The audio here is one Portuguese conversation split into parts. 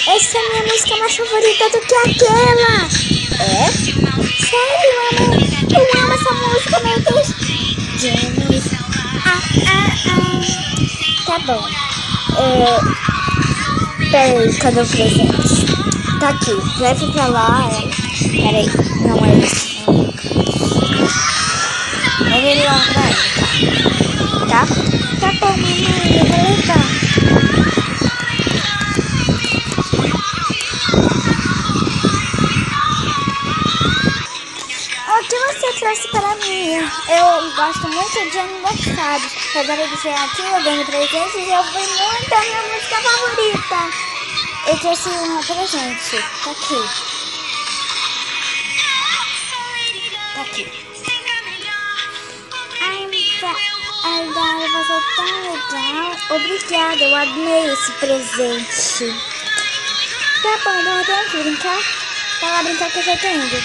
Essa é a minha música mais favorita do que aquela. É? Sério, mamãe? Eu amo essa música, meu Deus. James. Tá bom. Peraí, cadê o presente? Tá aqui. Leve pra lá. Peraí. Não é isso. Leve lá pra ela. Tá? Tá bom, mamãe. Eu vou levar. O que você trouxe para mim? Eu gosto muito de aniversários. Agora de chegar aqui, eu ganho presente e eu fui muito a minha música favorita. Eu trouxe um presente. Tá aqui. Tá aqui. Ai, Dara, você é tão legal. Obrigada, eu amei esse presente. Tá bom, vamos brincar? Vai lá brincar que eu já tô indo.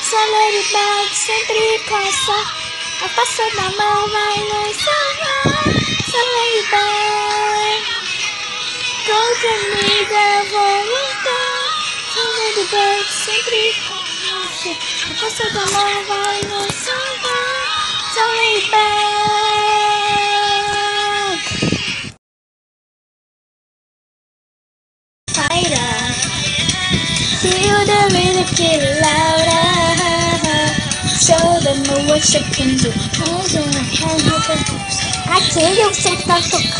Celeridade sempre caça. A força da mão vai nos salvar. Celeridade, toda amiga vou lutar. Celeridade sempre caça. A força da mão vai nos salvar. Celeridade. Fire. Feel the little kid louder. Show them what you can do. Aquele eu sempre tá tocando.